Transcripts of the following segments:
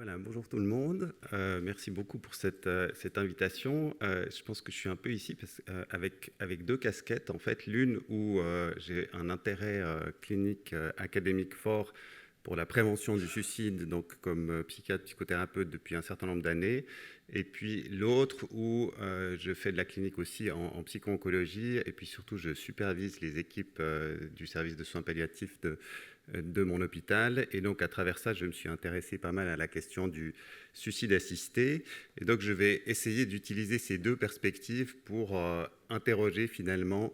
Voilà, bonjour tout le monde. Merci beaucoup pour cette invitation. Je pense que je suis un peu ici avec deux casquettes. En fait, l'une où j'ai un intérêt clinique, académique fort pour la prévention du suicide, donc comme psychiatre, psychothérapeute depuis un certain nombre d'années. Et puis l'autre où je fais de la clinique aussi en psycho-oncologie. Et puis surtout, je supervise les équipes du service de soins palliatifs de mon hôpital. Et donc, à travers ça, je me suis intéressé pas mal à la question du suicide assisté. Et donc, je vais essayer d'utiliser ces deux perspectives pour interroger finalement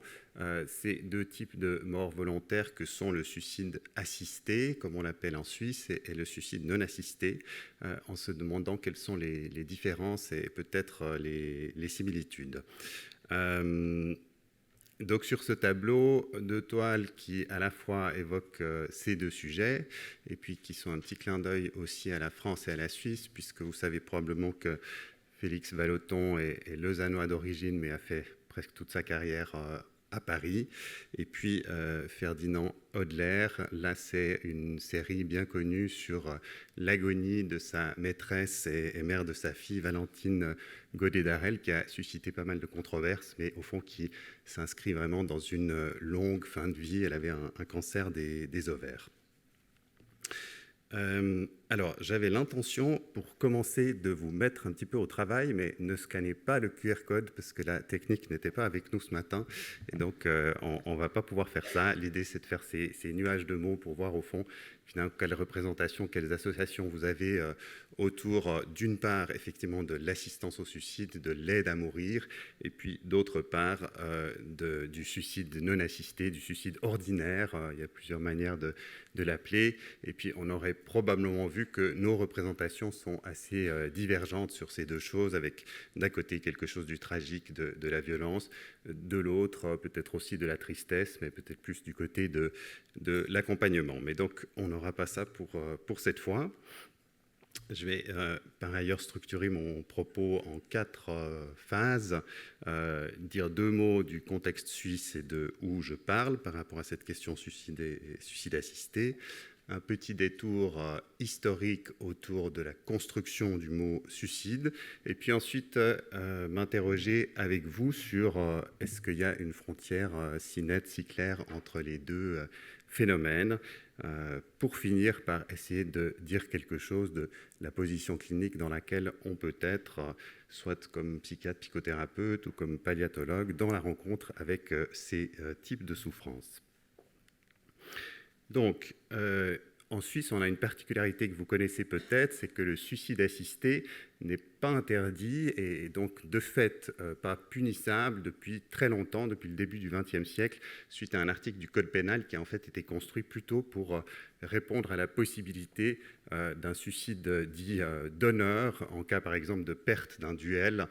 ces deux types de morts volontaires que sont le suicide assisté, comme on l'appelle en Suisse, et le suicide non assisté, en se demandant quelles sont les différences et peut-être les similitudes. Donc sur ce tableau, deux toiles qui à la fois évoquent ces deux sujets et puis qui sont un petit clin d'œil aussi à la France et à la Suisse, puisque vous savez probablement que Félix Vallotton est lausannois d'origine, mais a fait presque toute sa carrière à Paris. Et puis Ferdinand Hodler, là c'est une série bien connue sur l'agonie de sa maîtresse et mère de sa fille, Valentine Godet-Darel, qui a suscité pas mal de controverses, mais au fond qui s'inscrit vraiment dans une longue fin de vie. Elle avait un cancer des ovaires. Alors, j'avais l'intention, pour commencer, de vous mettre un petit peu au travail, mais ne scannez pas le QR code parce que la technique n'était pas avec nous ce matin. Et donc, on ne va pas pouvoir faire ça. L'idée, c'est de faire ces nuages de mots pour voir, au fond, finalement, quelles représentations, quelles associations vous avez autour, d'une part, effectivement, de l'assistance au suicide, de l'aide à mourir, et puis, d'autre part, du suicide non assisté, du suicide ordinaire. Il y a plusieurs manières de l'appeler. Et puis, on aurait probablement vu que nos représentations sont assez divergentes sur ces deux choses, avec d'un côté quelque chose du tragique, de la violence, de l'autre peut-être aussi de la tristesse, mais peut-être plus du côté de l'accompagnement. Mais donc on n'aura pas ça pour cette fois. Je vais par ailleurs structurer mon propos en 4 phases, dire 2 mots du contexte suisse et de où je parle par rapport à cette question suicide assisté, un petit détour historique autour de la construction du mot suicide, et puis ensuite m'interroger avec vous sur est-ce qu'il y a une frontière si nette, si claire entre les deux phénomènes, pour finir par essayer de dire quelque chose de la position clinique dans laquelle on peut être, soit comme psychiatre, psychothérapeute ou comme palliatologue, dans la rencontre avec ces types de souffrances. Donc, en Suisse, on a une particularité que vous connaissez peut-être, c'est que le suicide assisté n'est pas interdit et donc de fait pas punissable depuis très longtemps, depuis le début du XXe siècle, suite à un article du Code pénal qui a en fait été construit plutôt pour répondre à la possibilité d'un suicide dit d'honneur, en cas par exemple de perte d'un duel.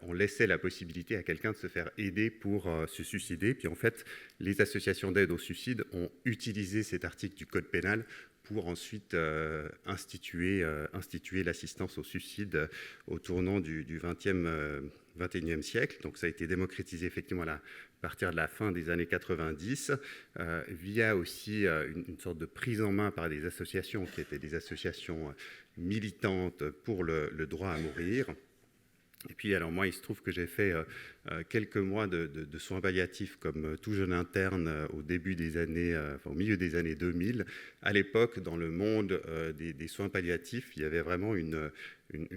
On laissait la possibilité à quelqu'un de se faire aider pour se suicider. Puis en fait, les associations d'aide au suicide ont utilisé cet article du Code pénal pour ensuite instituer l'assistance au suicide au tournant du XXIe siècle. Donc ça a été démocratisé effectivement à partir de la fin des années 90, via aussi une sorte de prise en main par des associations qui étaient des associations militantes pour le droit à mourir. Et puis, alors moi, il se trouve que j'ai fait quelques mois de soins palliatifs comme tout jeune interne au début des années, au milieu des années 2000. À l'époque, dans le monde des soins palliatifs, il y avait vraiment une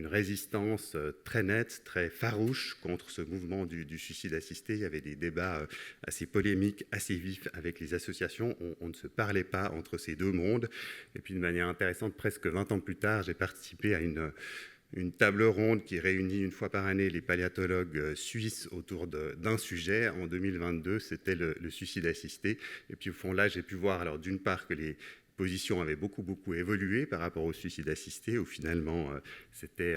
résistance très nette, très farouche contre ce mouvement du suicide assisté. Il y avait des débats assez polémiques, assez vifs avec les associations. On ne se parlait pas entre ces deux mondes. Et puis, de manière intéressante, presque 20 ans plus tard, j'ai participé à une table ronde qui réunit une fois par année les paléontologues suisses autour d'un sujet. En 2022, c'était le suicide assisté. Et puis au fond, là, j'ai pu voir, alors d'une part, que les positions avaient beaucoup évolué par rapport au suicide assisté, où finalement, c'était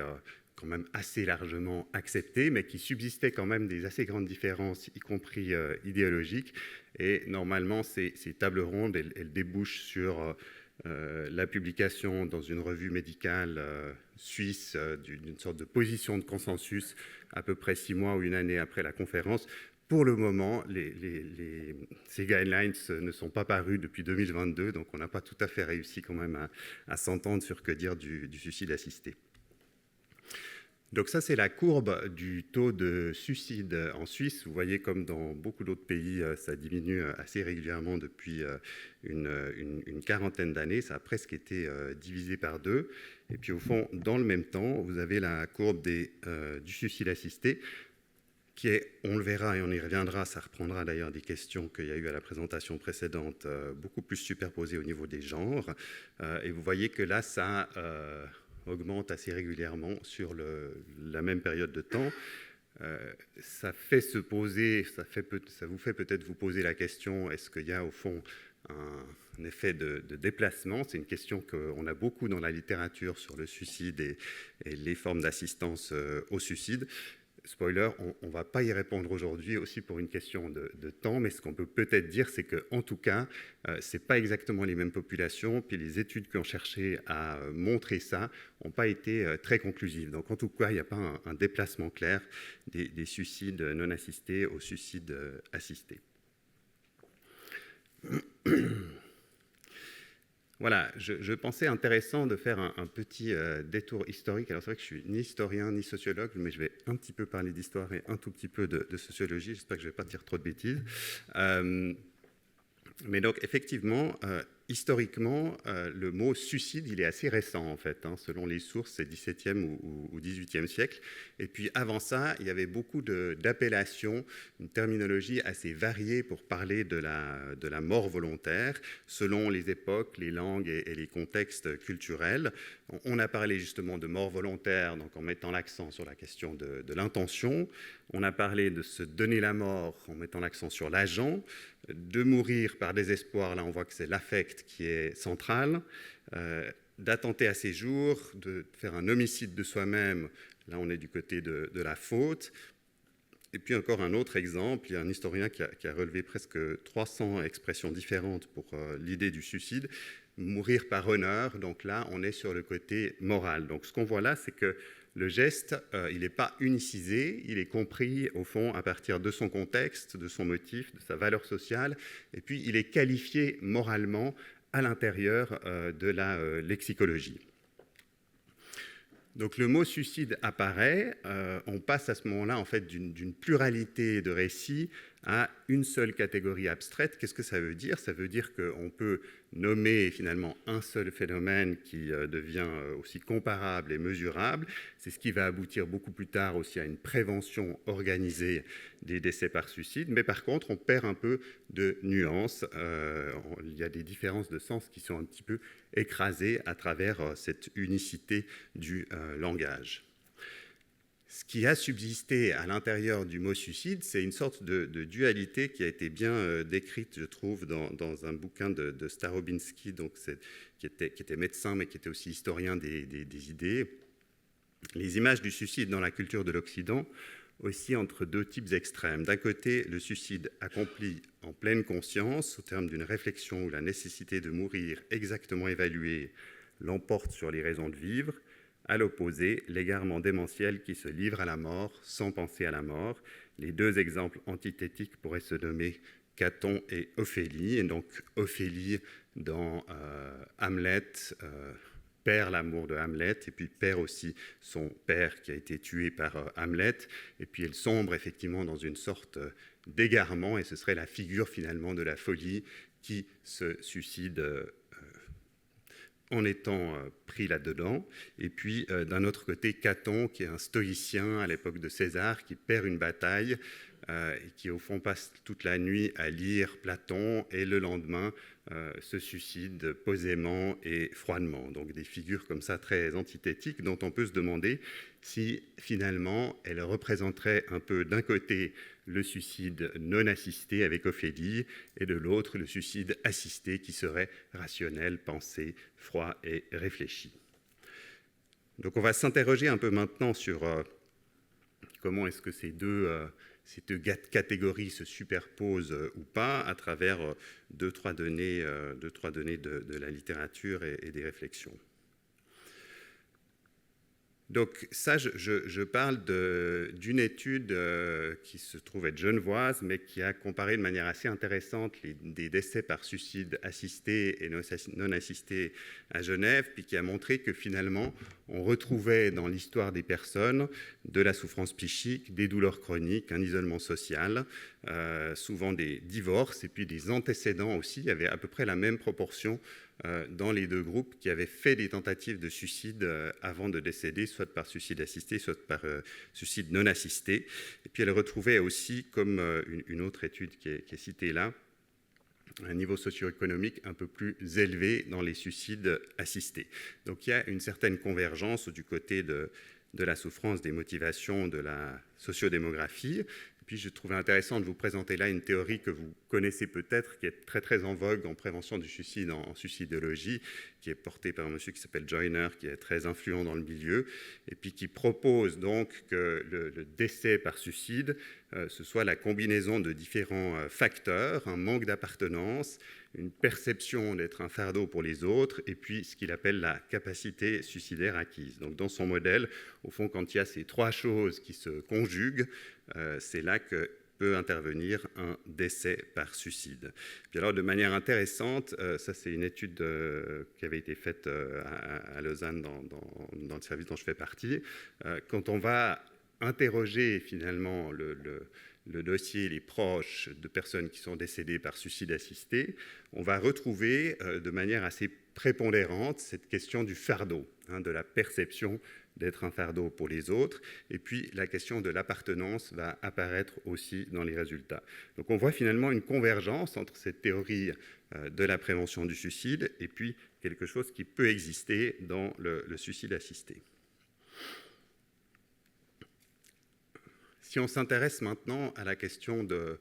quand même assez largement accepté, mais qui subsistait quand même des assez grandes différences, y compris idéologiques. Et normalement, ces tables rondes, elles débouchent sur la publication dans une revue médicale suisse d'une sorte de position de consensus à peu près 6 mois ou une année après la conférence, Pour le moment, ces guidelines ne sont pas parus depuis 2022, donc on n'a pas tout à fait réussi quand même à s'entendre sur que dire du suicide assisté. Donc ça, c'est la courbe du taux de suicide en Suisse. Vous voyez, comme dans beaucoup d'autres pays, ça diminue assez régulièrement depuis une quarantaine d'années. Ça a presque été divisé par 2. Et puis au fond, dans le même temps, vous avez la courbe du suicide assisté, qui est, on le verra et on y reviendra, ça reprendra d'ailleurs des questions qu'il y a eu à la présentation précédente, beaucoup plus superposées au niveau des genres. Et vous voyez que là, ça augmente assez régulièrement sur la même période de temps. Ça vous fait peut-être vous poser la question, est-ce qu'il y a au fond un effet de déplacement? C'est une question qu'on a beaucoup dans la littérature sur le suicide et les formes d'assistance au suicide. Spoiler, on ne va pas y répondre aujourd'hui, aussi pour une question de temps, mais ce qu'on peut peut-être dire, c'est qu'en tout cas, ce n'est pas exactement les mêmes populations, puis les études qui ont cherché à montrer ça n'ont pas été très conclusives. Donc en tout cas, il n'y a pas un déplacement clair des suicides non assistés aux suicides assistés. Voilà, je pensais intéressant de faire un petit détour historique. Alors c'est vrai que je suis ni historien ni sociologue, mais je vais un petit peu parler d'histoire et un tout petit peu de sociologie. J'espère que je ne vais pas dire trop de bêtises. Mais donc effectivement, historiquement, le mot suicide, il est assez récent en fait. Selon les sources, c'est 17e ou 18e siècle. Et puis avant ça, il y avait beaucoup d'appellations, une terminologie assez variée pour parler de la mort volontaire, selon les époques, les langues et les contextes culturels. On a parlé justement de mort volontaire, donc en mettant l'accent sur la question de l'intention. On a parlé de se donner la mort en mettant l'accent sur l'agent. De mourir par désespoir, là on voit que c'est l'affect qui est central. D'attenter à ses jours, de faire un homicide de soi-même, là on est du côté de la faute. Et puis encore un autre exemple, il y a un historien qui a relevé presque 300 expressions différentes pour l'idée du suicide. Mourir par honneur, donc là on est sur le côté moral. Donc ce qu'on voit là, c'est que le geste, il n'est pas unicisé, il est compris au fond à partir de son contexte, de son motif, de sa valeur sociale, et puis il est qualifié moralement à l'intérieur de la lexicologie. Donc le mot suicide apparaît, on passe à ce moment-là en fait d'une pluralité de récits à une seule catégorie abstraite. Qu'est-ce que ça veut dire? Ça veut dire qu'on peut nommer finalement un seul phénomène qui devient aussi comparable et mesurable. C'est ce qui va aboutir beaucoup plus tard aussi à une prévention organisée des décès par suicide. Mais par contre, on perd un peu de nuances. Il y a des différences de sens qui sont un petit peu écrasées à travers cette unicité du langage. Ce qui a subsisté à l'intérieur du mot suicide, c'est une sorte de dualité qui a été bien décrite, je trouve, dans un bouquin de Starobinski, donc qui était médecin, mais qui était aussi historien des idées. Les images du suicide dans la culture de l'Occident oscillent entre deux types extrêmes. D'un côté, le suicide accompli en pleine conscience, au terme d'une réflexion où la nécessité de mourir exactement évaluée l'emporte sur les raisons de vivre. À l'opposé, l'égarement démentiel qui se livre à la mort sans penser à la mort. Les deux exemples antithétiques pourraient se nommer Caton et Ophélie. Et donc Ophélie, dans Hamlet, perd l'amour de Hamlet, et puis perd aussi son père qui a été tué par Hamlet. Et puis elle sombre effectivement dans une sorte d'égarement, et ce serait la figure finalement de la folie qui se suicide en étant pris là-dedans. Et puis, d'un autre côté, Caton, qui est un stoïcien à l'époque de César, qui perd une bataille et qui, au fond, passe toute la nuit à lire Platon et le lendemain se suicide posément et froidement. Donc, des figures comme ça très antithétiques dont on peut se demander si, finalement, elles représenteraient un peu, d'un côté, le suicide non assisté avec Ophélie, et de l'autre, le suicide assisté qui serait rationnel, pensé, froid et réfléchi. Donc on va s'interroger un peu maintenant sur comment est-ce que ces deux catégories se superposent ou pas à travers deux, trois données de la littérature et des réflexions. Donc ça, je parle d'une étude qui se trouve être genevoise, mais qui a comparé de manière assez intéressante des décès par suicide assisté et non assisté à Genève, puis qui a montré que finalement, on retrouvait dans l'histoire des personnes de la souffrance psychique, des douleurs chroniques, un isolement social, souvent des divorces et puis des antécédents aussi. Il y avait à peu près la même proportion dans les deux groupes qui avaient fait des tentatives de suicide avant de décéder, soit par suicide assisté, soit par suicide non assisté. Et puis elle retrouvait aussi, comme une autre étude qui est citée là, un niveau socio-économique un peu plus élevé dans les suicides assistés. Donc il y a une certaine convergence du côté de la souffrance, des motivations, de la sociodémographie. Puis je trouvais intéressant de vous présenter là une théorie que vous connaissez peut-être, qui est très très en vogue en prévention du suicide, en suicidologie, qui est portée par un monsieur qui s'appelle Joyner, qui est très influent dans le milieu, et puis qui propose donc que le décès par suicide, ce soit la combinaison de différents facteurs, un manque d'appartenance, une perception d'être un fardeau pour les autres, et puis ce qu'il appelle la capacité suicidaire acquise. Donc dans son modèle, au fond, quand il y a ces trois choses qui se conjuguent, c'est là que peut intervenir un décès par suicide. Puis alors, de manière intéressante, ça c'est une étude qui avait été faite à Lausanne dans le service dont je fais partie. Quand on va interroger finalement le dossier, les proches de personnes qui sont décédées par suicide assisté, on va retrouver de manière assez prépondérante cette question du fardeau, de la perception d'être un fardeau pour les autres, et puis la question de l'appartenance va apparaître aussi dans les résultats. Donc on voit finalement une convergence entre cette théorie de la prévention du suicide et puis quelque chose qui peut exister dans le suicide assisté. Si on s'intéresse maintenant à la question de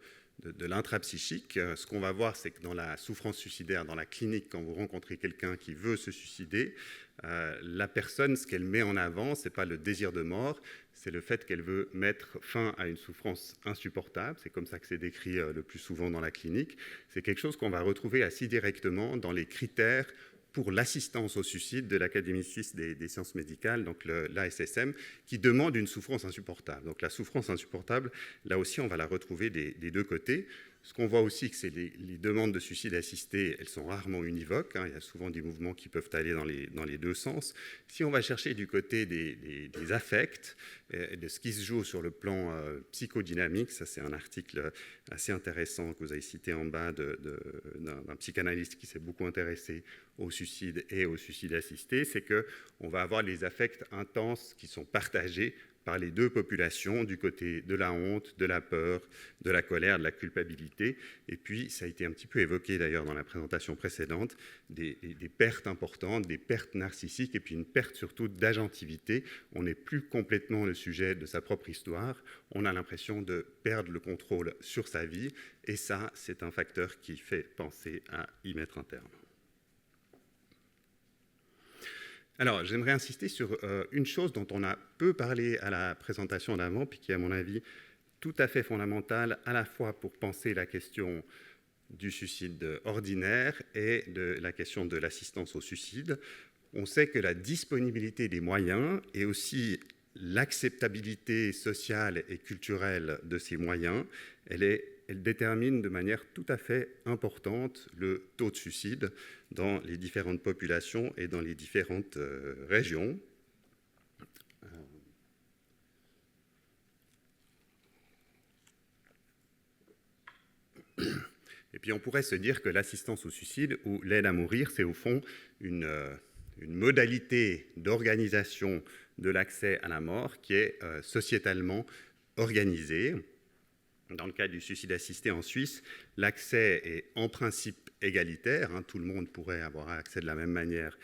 l'intrapsychique, ce qu'on va voir, c'est que dans la souffrance suicidaire, dans la clinique, quand vous rencontrez quelqu'un qui veut se suicider, la personne, ce qu'elle met en avant, ce n'est pas le désir de mort, c'est le fait qu'elle veut mettre fin à une souffrance insupportable. C'est comme ça que c'est décrit le plus souvent dans la clinique. C'est quelque chose qu'on va retrouver assez directement dans les critères pour l'assistance au suicide de l'Académie suisse des sciences médicales, donc l'ASSM, qui demande une souffrance insupportable. Donc la souffrance insupportable, là aussi, on va la retrouver des deux côtés. Ce qu'on voit aussi, c'est que les demandes de suicide assisté, elles sont rarement univoques. Il y a souvent des mouvements qui peuvent aller dans les deux sens. Si on va chercher du côté des affects, de ce qui se joue sur le plan psychodynamique, ça c'est un article assez intéressant que vous avez cité en bas d'un psychanalyste qui s'est beaucoup intéressé au suicide et au suicide assisté, c'est qu'on va avoir les affects intenses qui sont partagés par les deux populations, du côté de la honte, de la peur, de la colère, de la culpabilité. Et puis, ça a été un petit peu évoqué d'ailleurs dans la présentation précédente, des pertes importantes, des pertes narcissiques, et puis une perte surtout d'agentivité. On n'est plus complètement le sujet de sa propre histoire, on a l'impression de perdre le contrôle sur sa vie, et ça, c'est un facteur qui fait penser à y mettre un terme. Alors, j'aimerais insister sur une chose dont on a peu parlé à la présentation d'avant, puis qui est à mon avis tout à fait fondamentale, à la fois pour penser la question du suicide ordinaire et de la question de l'assistance au suicide. On sait que la disponibilité des moyens et aussi l'acceptabilité sociale et culturelle de ces moyens, elle détermine de manière tout à fait importante le taux de suicide dans les différentes populations et dans les différentes régions. Et puis on pourrait se dire que l'assistance au suicide ou l'aide à mourir, c'est au fond une modalité d'organisation de l'accès à la mort qui est sociétalement organisée. Dans le cas du suicide assisté en Suisse, l'accès est en principe égalitaire. Tout le monde pourrait avoir accès de la même manière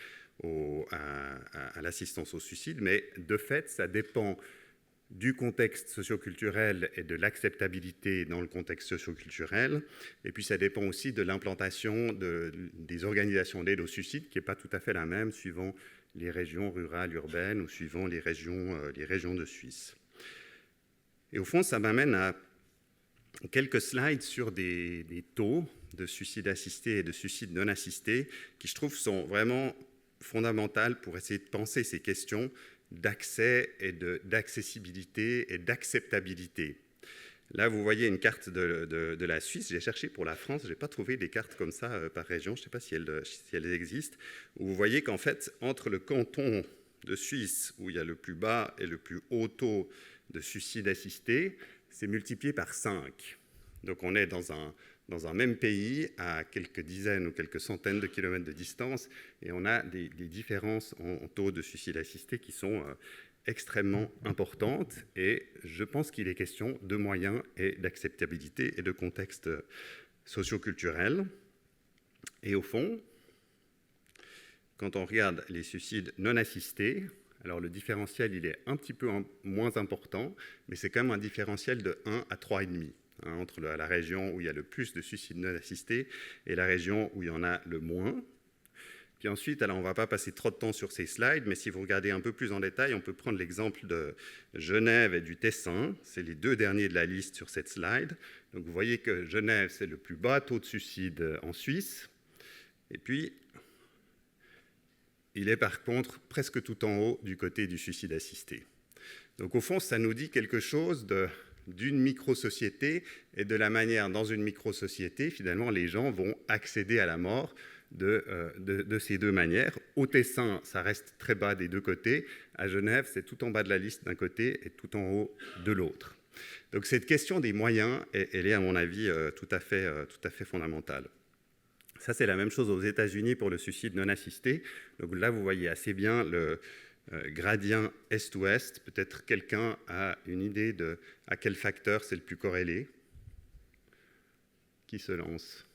à l'assistance au suicide, mais de fait, ça dépend du contexte socioculturel et de l'acceptabilité dans le contexte socioculturel. Et puis, ça dépend aussi de l'implantation des organisations d'aide au suicide, qui n'est pas tout à fait la même suivant les régions rurales, urbaines ou suivant les régions de Suisse. Et au fond, ça m'amène à quelques slides sur des taux de suicide assisté et de suicide non assisté qui, je trouve, sont vraiment fondamentale pour essayer de penser ces questions d'accès et d'accessibilité et d'acceptabilité. Là, vous voyez une carte de la Suisse. J'ai cherché pour la France, je n'ai pas trouvé des cartes comme ça par région. Je ne sais pas si elles existent. Où vous voyez qu'en fait, entre le canton de Suisse, où il y a le plus bas et le plus haut taux de suicide assisté, c'est multiplié par 5. Donc on est dans un même pays, à quelques dizaines ou quelques centaines de kilomètres de distance, et on a des différences en taux de suicide assisté qui sont extrêmement importantes, et je pense qu'il est question de moyens et d'acceptabilité et de contexte socio-culturel. Et au fond, quand on regarde les suicides non assistés, alors le différentiel il est un petit peu moins important, mais c'est quand même un différentiel de 1 à 3,5 entre la région où il y a le plus de suicides non assistés et la région où il y en a le moins. Puis ensuite, alors on ne va pas passer trop de temps sur ces slides, mais si vous regardez un peu plus en détail, on peut prendre l'exemple de Genève et du Tessin. C'est les deux derniers de la liste sur cette slide. Donc vous voyez que Genève, c'est le plus bas taux de suicide en Suisse. Et puis, il est par contre presque tout en haut du côté du suicide assisté. Donc au fond, ça nous dit quelque chose d'une micro-société et de la manière, dans une micro-société, finalement, les gens vont accéder à la mort de ces deux manières. Au Tessin, ça reste très bas des deux côtés. À Genève, c'est tout en bas de la liste d'un côté et tout en haut de l'autre. Donc cette question des moyens, elle est à mon avis tout à fait fondamentale. Ça, c'est la même chose aux États-Unis pour le suicide non assisté. Donc là, vous voyez assez bien le gradient est-ouest. Peut-être quelqu'un a une idée de à quel facteur c'est le plus corrélé. Qui se lance ?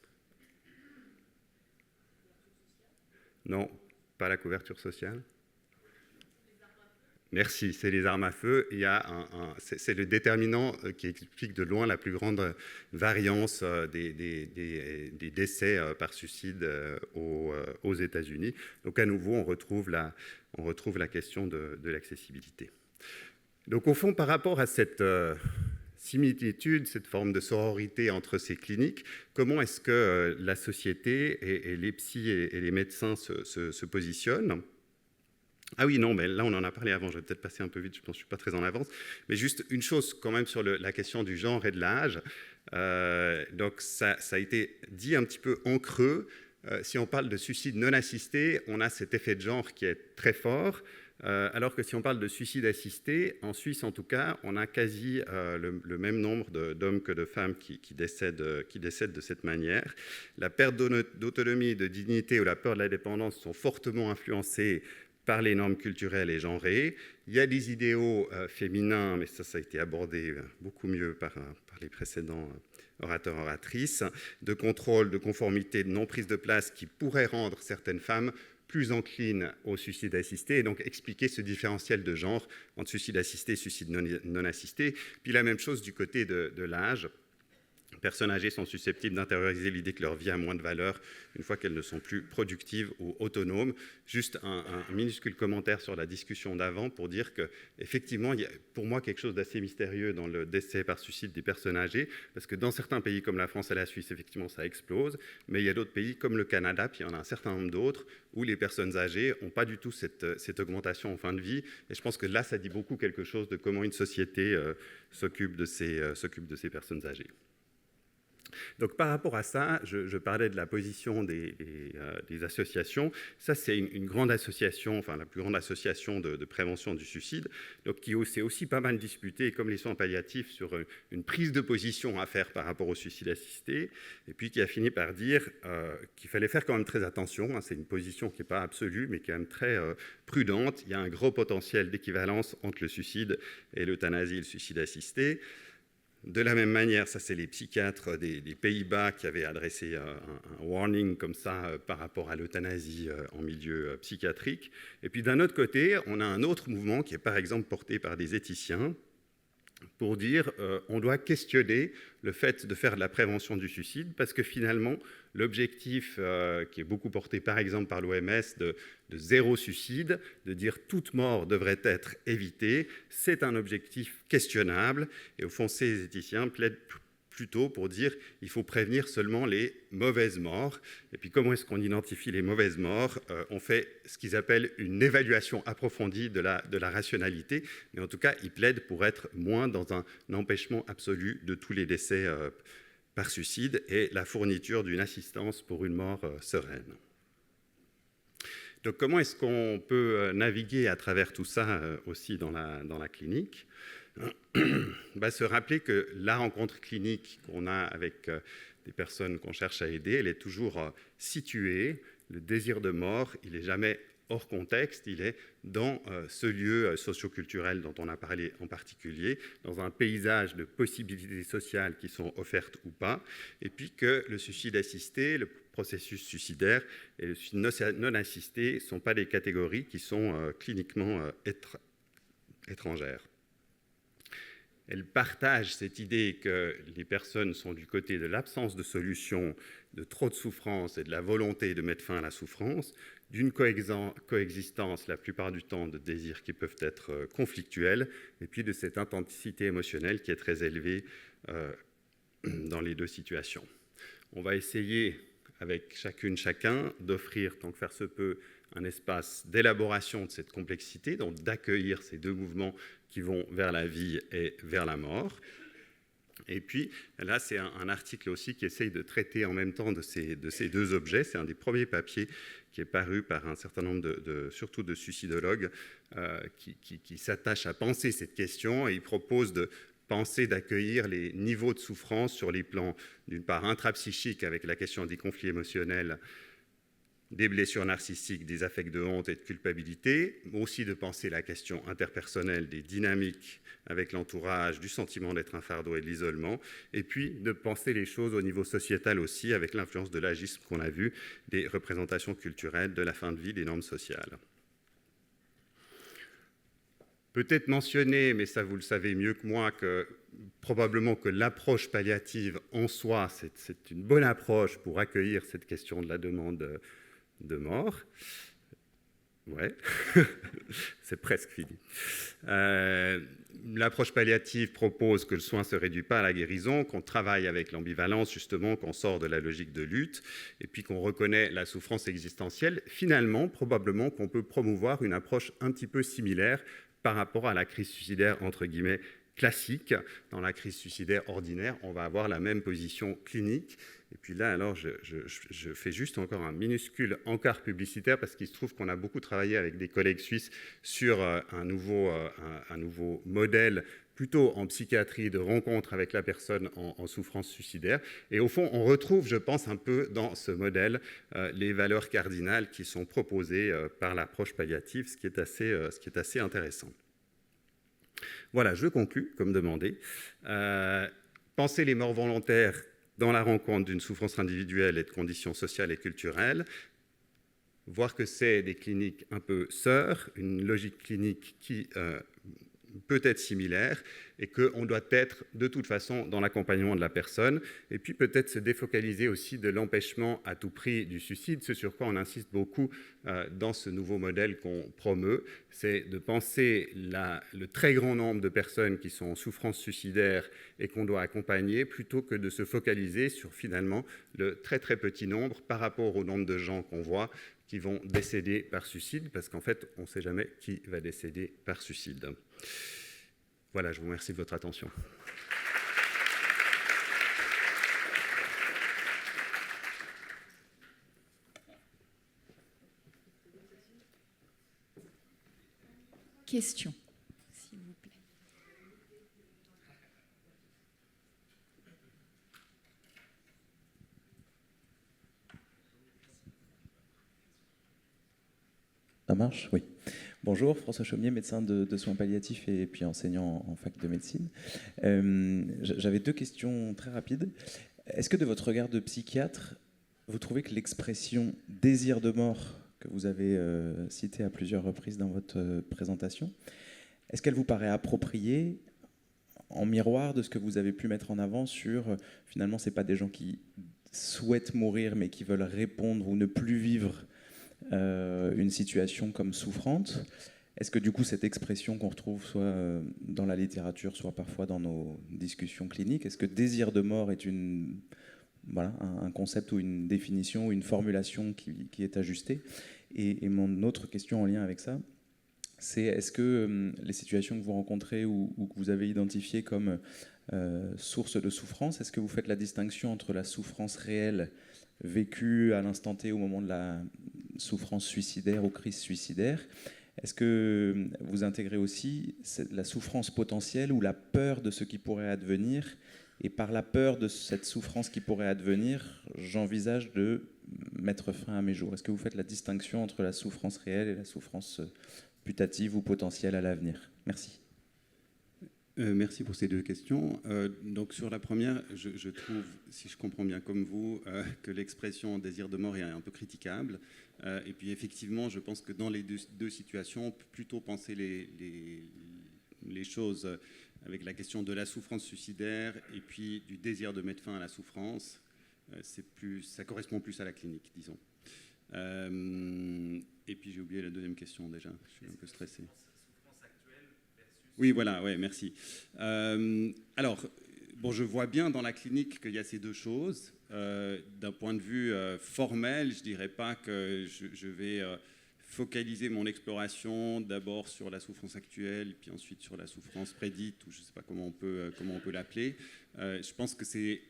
Non, pas la couverture sociale. Merci, c'est les armes à feu. C'est le déterminant qui explique de loin la plus grande variance des décès par suicide aux États-Unis. Donc à nouveau, on retrouve la question de l'accessibilité. Donc au fond, par rapport à cette similitude, cette forme de sororité entre ces cliniques, comment est-ce que la société et les psys et les médecins se positionnent ? Ah oui, non, mais là, on en a parlé avant, je vais peut-être passer un peu vite, je pense que je ne suis pas très en avance. Mais juste une chose quand même sur la question du genre et de l'âge. Donc, ça a été dit un petit peu en creux. Si on parle de suicide non assisté, on a cet effet de genre qui est très fort. Alors que si on parle de suicide assisté, en Suisse en tout cas, on a quasi le même nombre d'hommes que de femmes qui décèdent de cette manière. La perte d'autonomie, de dignité ou la peur de la dépendance sont fortement influencées par les normes culturelles et genrées. Il y a des idéaux féminins, mais ça a été abordé beaucoup mieux par les précédents orateurs, oratrices, de contrôle, de conformité, de non-prise de place qui pourraient rendre certaines femmes plus enclines au suicide assisté et donc expliquer ce différentiel de genre entre suicide assisté et suicide non assisté. Puis la même chose du côté de l'âge. Les personnes âgées sont susceptibles d'intérioriser l'idée que leur vie a moins de valeur une fois qu'elles ne sont plus productives ou autonomes. Juste un minuscule commentaire sur la discussion d'avant pour dire qu'effectivement, il y a pour moi quelque chose d'assez mystérieux dans le décès par suicide des personnes âgées, parce que dans certains pays comme la France et la Suisse, effectivement, ça explose, mais il y a d'autres pays comme le Canada, puis il y en a un certain nombre d'autres, où les personnes âgées n'ont pas du tout cette augmentation en fin de vie. Et je pense que là, ça dit beaucoup quelque chose de comment une société s'occupe de ces personnes âgées. Donc par rapport à ça, je parlais de la position des associations. Ça, c'est une grande association, enfin la plus grande association de prévention du suicide, donc qui s'est aussi pas mal disputée, comme les soins palliatifs, sur une prise de position à faire par rapport au suicide assisté, et puis qui a fini par dire qu'il fallait faire quand même très attention. C'est une position qui n'est pas absolue, mais qui est quand même très prudente. Il y a un gros potentiel d'équivalence entre le suicide et l'euthanasie et le suicide assisté. De la même manière, ça c'est les psychiatres des Pays-Bas qui avaient adressé un warning comme ça par rapport à l'euthanasie en milieu psychiatrique. Et puis d'un autre côté, on a un autre mouvement qui est par exemple porté par des éthiciens pour dire on doit questionner le fait de faire de la prévention du suicide parce que finalement, l'objectif qui est beaucoup porté par exemple par l'OMS de zéro suicide, de dire toute mort devrait être évitée, c'est un objectif questionnable et au fond, ces éthiciens plaident plus tôt pour dire il faut prévenir seulement les mauvaises morts. Et puis comment est-ce qu'on identifie les mauvaises morts? On fait ce qu'ils appellent une évaluation approfondie de la rationalité, mais en tout cas, ils plaident pour être moins dans un empêchement absolu de tous les décès par suicide et la fourniture d'une assistance pour une mort sereine. Donc comment est-ce qu'on peut naviguer à travers tout ça aussi dans la clinique? Se rappeler que la rencontre clinique qu'on a avec des personnes qu'on cherche à aider, elle est toujours située. Le désir de mort, il n'est jamais hors contexte, il est dans ce lieu socioculturel dont on a parlé en particulier, dans un paysage de possibilités sociales qui sont offertes ou pas, et puis que le suicide assisté, le processus suicidaire et le suicide non assisté ne sont pas des catégories qui sont cliniquement étrangères. Elle partage cette idée que les personnes sont du côté de l'absence de solution, de trop de souffrance et de la volonté de mettre fin à la souffrance, d'une coexistence la plupart du temps de désirs qui peuvent être conflictuels, et puis de cette intensité émotionnelle qui est très élevée dans les deux situations. On va essayer, avec chacun, d'offrir, tant que faire se peut, un espace d'élaboration de cette complexité, donc d'accueillir ces deux mouvements qui vont vers la vie et vers la mort. Et puis, là, c'est un article aussi qui essaye de traiter en même temps de ces deux objets. C'est un des premiers papiers qui est paru par un certain nombre surtout de suicidologues qui s'attachent à penser cette question, et ils proposent de penser d'accueillir les niveaux de souffrance sur les plans, d'une part, intrapsychiques avec la question des conflits émotionnels, des blessures narcissiques, des affects de honte et de culpabilité, mais aussi de penser la question interpersonnelle des dynamiques avec l'entourage, du sentiment d'être un fardeau et de l'isolement, et puis de penser les choses au niveau sociétal aussi, avec l'influence de l'agisme qu'on a vu, des représentations culturelles, de la fin de vie, des normes sociales. Peut-être mentionner, mais ça vous le savez mieux que moi, que probablement que l'approche palliative en soi, c'est une bonne approche pour accueillir cette question de la demande de mort. Ouais, c'est presque fini. L'approche palliative propose que le soin ne se réduit pas à la guérison, qu'on travaille avec l'ambivalence, justement, qu'on sort de la logique de lutte, et puis qu'on reconnaît la souffrance existentielle. Finalement, probablement qu'on peut promouvoir une approche un petit peu similaire par rapport à la crise suicidaire, entre guillemets, classique. Dans la crise suicidaire ordinaire, on va avoir la même position clinique. Et puis là, alors, je fais juste encore un minuscule encart publicitaire parce qu'il se trouve qu'on a beaucoup travaillé avec des collègues suisses sur un nouveau modèle plutôt en psychiatrie de rencontre avec la personne en souffrance suicidaire. Et au fond, on retrouve, je pense, un peu dans ce modèle les valeurs cardinales qui sont proposées par l'approche palliative, ce qui est assez intéressant. Voilà, je conclus, comme demandé. Penser les morts volontaires dans la rencontre d'une souffrance individuelle et de conditions sociales et culturelles, voir que c'est des cliniques un peu sœurs, une logique clinique qui peut être similaire, et qu'on doit être de toute façon dans l'accompagnement de la personne, et puis peut-être se défocaliser aussi de l'empêchement à tout prix du suicide, ce sur quoi on insiste beaucoup dans ce nouveau modèle qu'on promeut, c'est de penser le très grand nombre de personnes qui sont en souffrance suicidaire et qu'on doit accompagner, plutôt que de se focaliser sur finalement le très très petit nombre par rapport au nombre de gens qu'on voit qui vont décéder par suicide, parce qu'en fait, on ne sait jamais qui va décéder par suicide. Voilà, je vous remercie de votre attention. Question, s'il vous plaît. Ça marche? Oui. Bonjour, François Chaumier, médecin de soins palliatifs et puis enseignant en fac de médecine. J'avais deux questions très rapides. Est-ce que de votre regard de psychiatre, vous trouvez que l'expression « désir de mort » que vous avez citée à plusieurs reprises dans votre présentation, est-ce qu'elle vous paraît appropriée en miroir de ce que vous avez pu mettre en avant sur, finalement, ce n'est pas des gens qui souhaitent mourir mais qui veulent répondre ou ne plus vivre une situation comme souffrante, Est-ce que du coup cette expression qu'on retrouve soit dans la littérature, soit parfois dans nos discussions cliniques, est-ce que désir de mort est un concept ou une définition ou une formulation qui est ajustée? Et mon autre question en lien avec ça, c'est est-ce que les situations que vous rencontrez ou que vous avez identifiées comme source de souffrance, est-ce que vous faites la distinction entre la souffrance réelle vécue à l'instant T au moment de la souffrance suicidaire ou crise suicidaire? Est-ce que vous intégrez aussi la souffrance potentielle ou la peur de ce qui pourrait advenir? Et par la peur de cette souffrance qui pourrait advenir, j'envisage de mettre fin à mes jours. Est-ce que vous faites la distinction entre la souffrance réelle et la souffrance putative ou potentielle à l'avenir? Merci. Merci pour ces deux questions. Donc sur la première, je trouve, si je comprends bien comme vous, que l'expression désir de mort est un peu critiquable. Et puis effectivement, je pense que dans les deux situations, on peut plutôt penser les choses avec la question de la souffrance suicidaire et puis du désir de mettre fin à la souffrance. Ça correspond plus à la clinique, disons. Et puis j'ai oublié la deuxième question déjà, je suis un peu stressé. Oui, voilà, ouais, merci. Alors, bon, je vois bien dans la clinique qu'il y a ces deux choses. D'un point de vue formel, je ne dirais pas que je vais focaliser mon exploration d'abord sur la souffrance actuelle, puis ensuite sur la souffrance prédite, ou je ne sais pas comment on peut l'appeler. Je pense que c'est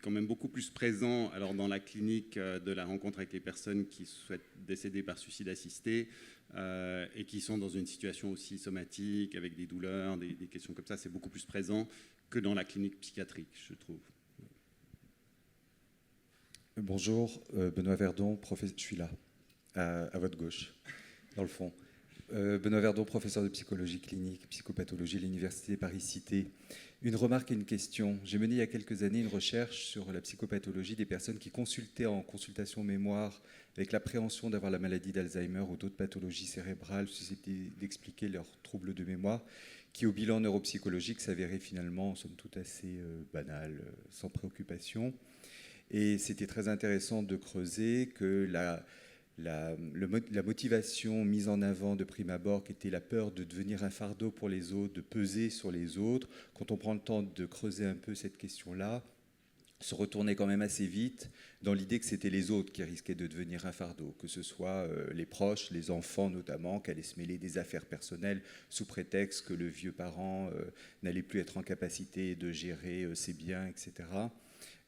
quand même beaucoup plus présent alors dans la clinique de la rencontre avec les personnes qui souhaitent décéder par suicide assisté et qui sont dans une situation aussi somatique, avec des douleurs, des questions comme ça. C'est beaucoup plus présent que dans la clinique psychiatrique, je trouve. Bonjour, Benoît Verdon, je suis là, à votre gauche, dans le fond. Benoît Verdon, professeur de psychologie clinique, psychopathologie à l'Université Paris-Cité. Une remarque et une question. J'ai mené il y a quelques années une recherche sur la psychopathologie des personnes qui consultaient en consultation mémoire avec l'appréhension d'avoir la maladie d'Alzheimer ou d'autres pathologies cérébrales susceptibles d'expliquer leurs troubles de mémoire, qui au bilan neuropsychologique s'avéraient finalement, somme toute, assez banales, sans préoccupation. Et c'était très intéressant de creuser que la motivation mise en avant de prime abord, qui était la peur de devenir un fardeau pour les autres, de peser sur les autres, quand on prend le temps de creuser un peu cette question-là, se retournait quand même assez vite dans l'idée que c'était les autres qui risquaient de devenir un fardeau, que ce soit les proches, les enfants notamment, qui allaient se mêler des affaires personnelles sous prétexte que le vieux parent n'allait plus être en capacité de gérer ses biens, etc.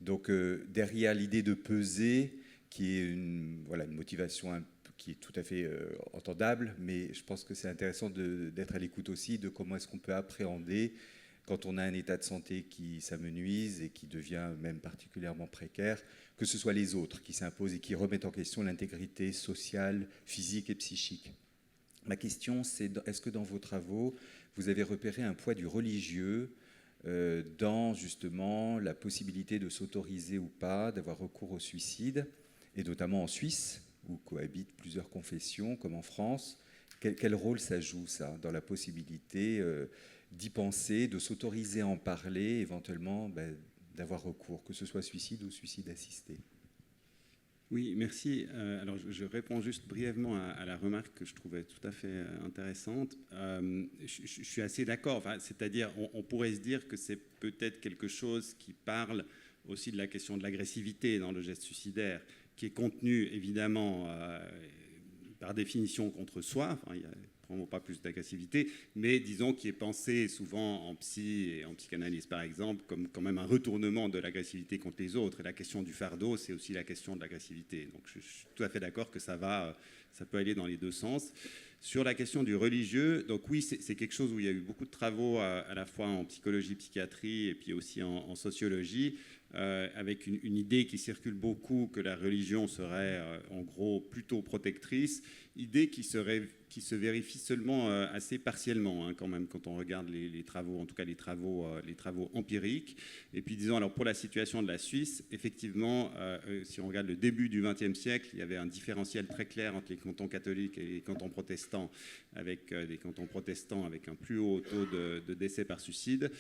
Donc derrière l'idée de peser, qui est une motivation qui est tout à fait entendable, mais je pense que c'est intéressant d'être à l'écoute aussi de comment est-ce qu'on peut appréhender quand on a un état de santé qui s'amenuise et qui devient même particulièrement précaire, que ce soit les autres qui s'imposent et qui remettent en question l'intégrité sociale, physique et psychique. Ma question, c'est est-ce que dans vos travaux, vous avez repéré un poids du religieux dans justement la possibilité de s'autoriser ou pas, d'avoir recours au suicide, et notamment en Suisse, où cohabitent plusieurs confessions, comme en France. Quel rôle ça joue, ça, dans la possibilité d'y penser, de s'autoriser à en parler, éventuellement d'avoir recours, que ce soit suicide ou suicide assisté? Oui, merci. Alors, je réponds juste brièvement à la remarque que je trouvais tout à fait intéressante. Je suis assez d'accord. Enfin, c'est-à-dire, on pourrait se dire que c'est peut-être quelque chose qui parle aussi de la question de l'agressivité dans le geste suicidaire, qui est contenu évidemment par définition contre soi. Enfin, il n'y a probablement pas plus d'agressivité, mais disons qui est pensé souvent en psy et en psychanalyse par exemple comme quand même un retournement de l'agressivité contre les autres. Et la question du fardeau, c'est aussi la question de l'agressivité. Donc je suis tout à fait d'accord que ça peut aller dans les deux sens. Sur la question du religieux, donc oui, c'est quelque chose où il y a eu beaucoup de travaux à la fois en psychologie, psychiatrie et puis aussi en sociologie, avec une idée qui circule beaucoup que la religion serait en gros plutôt protectrice, idée qui se vérifie seulement assez partiellement quand même quand on regarde les travaux, en tout cas les travaux empiriques. Et puis disons, alors pour la situation de la Suisse, effectivement, si on regarde le début du XXe siècle, il y avait un différentiel très clair entre les cantons catholiques et les cantons protestants, avec des cantons protestants avec un plus haut taux de décès par suicide.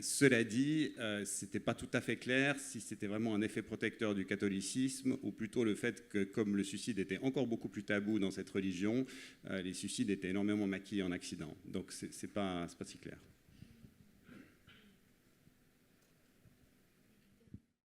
Cela dit, ce n'était pas tout à fait clair si c'était vraiment un effet protecteur du catholicisme ou plutôt le fait que, comme le suicide était encore beaucoup plus tabou dans cette religion, les suicides étaient énormément maquillés en accident. Donc, ce n'est pas si clair.